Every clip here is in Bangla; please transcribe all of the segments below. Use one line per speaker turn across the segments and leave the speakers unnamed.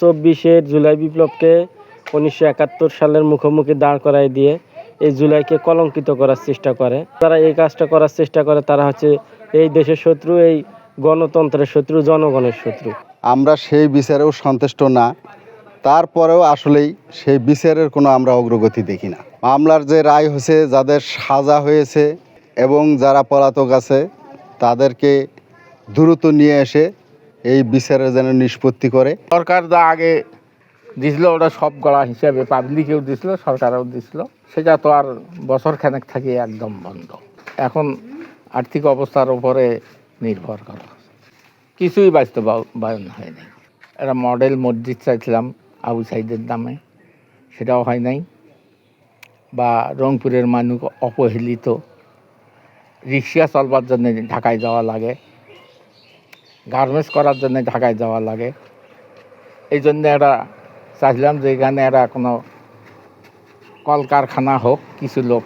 24 জুলাই বিপ্লবকে 1971 সালের মুখোমুখি দাঁড় করায় দিয়ে এই জুলাইকে কলঙ্কিত করার চেষ্টা করে। যারা এই কাজটা করার চেষ্টা করে তারা হচ্ছে এই দেশের শত্রু, এই গণতন্ত্রের শত্রু, জনগণের শত্রু।
আমরা সেই বিচারেও সন্তুষ্ট না, তারপরেও আসলেই সেই বিচারের কোনো আমরা অগ্রগতি দেখি না। মামলার যে রায় হয়েছে, যাদের সাজা হয়েছে এবং যারা পলাতক আছে তাদেরকে দ্রুত নিয়ে এসে এই বিচারের যেন নিষ্পত্তি করে।
সরকার যা আগে দিছিল ওটা সব গড়া হিসাবে পাবলিকেও দিছিল, সরকারও দিছিল, সেটা তো আর বছর খানেক থাকি একদম বন্ধ। এখন আর্থিক অবস্থার উপরে নির্ভর করা, কিছুই বাস্তবায়ন হয়নি। একটা মডেল মসজিদ চাইছিলাম আবু সাইদের নামে, সেটাও হয় নাই। বা রংপুরের মানুষ অবহেলিত, রিক্সা চলবার জন্য ঢাকায় যাওয়া লাগে, গার্মেন্টস করার জন্য ঢাকায় যাওয়া লাগে। এই জন্য একটা চাইছিলাম যে এখানে একটা কোনো কলকারখানা হোক, কিছু লোক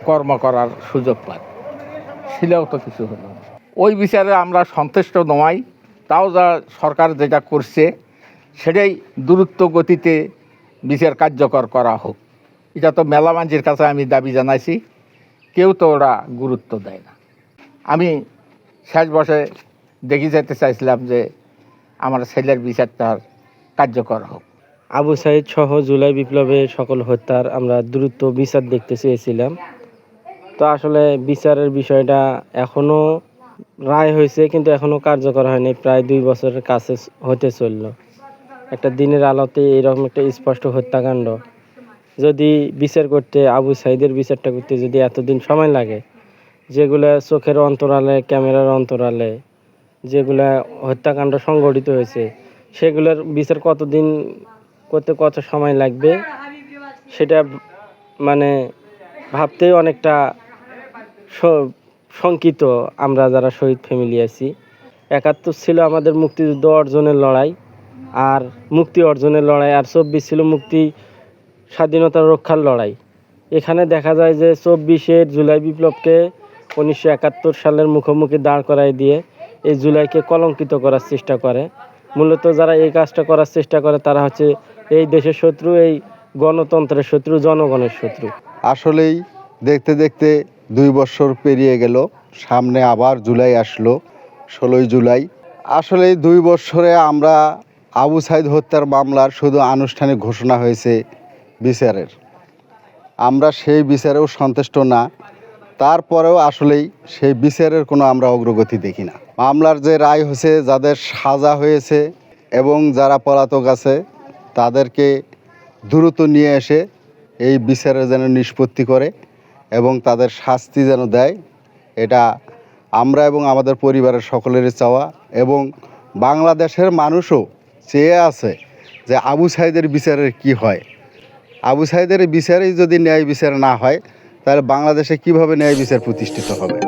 কর্ম করার সুযোগ পায়, ছিলেও তো কিছু হলো না। ওই বিচারে আমরা সন্তুষ্ট নয়। তাও যা সরকার যেটা করছে সেটাই দ্রুত গতিতে বিচার কার্যকর করা হোক। এটা তো মেলা মানুষের কাছে আমি দাবি জানাইছি, কেউ তো ওরা গুরুত্ব দেয় না। আমি শেষ বসে দেখি যেতে চাইছিলাম যে আমার ছেলের বিচারটা কার্যকর হোক।
আবু সাইদ সহ জুলাই বিপ্লবে সকল হত্যার আমরা দ্রুত বিচার দেখতে চেয়েছিলাম। তো আসলে বিচারের বিষয়টা এখনও রায় হয়েছে কিন্তু এখনও কার্যকর হয়নি। প্রায় 2 বছরের কাছে হতে চলল। একটা দিনের আলোতে এরকম একটা স্পষ্ট হত্যাকাণ্ড যদি বিচার করতে, আবু সাইদের বিচারটা করতে যদি এতদিন সময় লাগে, যেগুলো চোখের অন্তরালে, ক্যামেরার অন্তরালে যেগুলা হত্যাকাণ্ড সংঘটিত হয়েছে সেগুলোর বিচার কতদিন করতে কত সময় লাগবে সেটা মানে ভাবতেই অনেকটা শঙ্কিত। আমরা যারা শহীদ ফ্যামিলি আছি, 71 ছিল আমাদের মুক্তিযুদ্ধ অর্জনের লড়াই আর মুক্তি অর্জনের লড়াই, আর 24 ছিল মুক্তি স্বাধীনতা রক্ষার লড়াই। এখানে দেখা যায় যে 24 জুলাই বিপ্লবকে 1971 সালের মুখোমুখি দাঁড় করায় দিয়ে এই জুলাইকে কলঙ্কিত করার চেষ্টা করে। মূলত যারা এই কাজটা করার চেষ্টা করে তারা হচ্ছে এই দেশের শত্রু, এই গণতন্ত্রের শত্রু, জনগণের শত্রু।
আসলেই দেখতে দেখতে 2 বছর পেরিয়ে গেল, সামনে আবার জুলাই আসলো, 16 জুলাই। আসলে 2 বছরে আমরা আবু সাইদ হত্যার মামলার শুধু আনুষ্ঠানিক ঘোষণা হয়েছে বিচারের, আমরা সেই বিচারেও সন্তুষ্ট না, তারপরেও আসলেই সেই বিচারের কোনো আমরা অগ্রগতি দেখি না। মামলার যে রায় হয়েছে, যাদের সাজা হয়েছে এবং যারা পলাতক আছে তাদেরকে দ্রুত নিয়ে এসে এই বিচারের যেন নিষ্পত্তি করে এবং তাদের শাস্তি যেন দেয়, এটা আমরা এবং আমাদের পরিবারের সকলেরই চাওয়া। এবং বাংলাদেশের মানুষও চেয়ে আছে যে আবু সাইদের বিচারের কি হয়। আবু সাইদের বিচারেই যদি ন্যায় বিচার না হয় তাহলে বাংলাদেশে কিভাবে ন্যায় বিচার প্রতিষ্ঠিত হবে।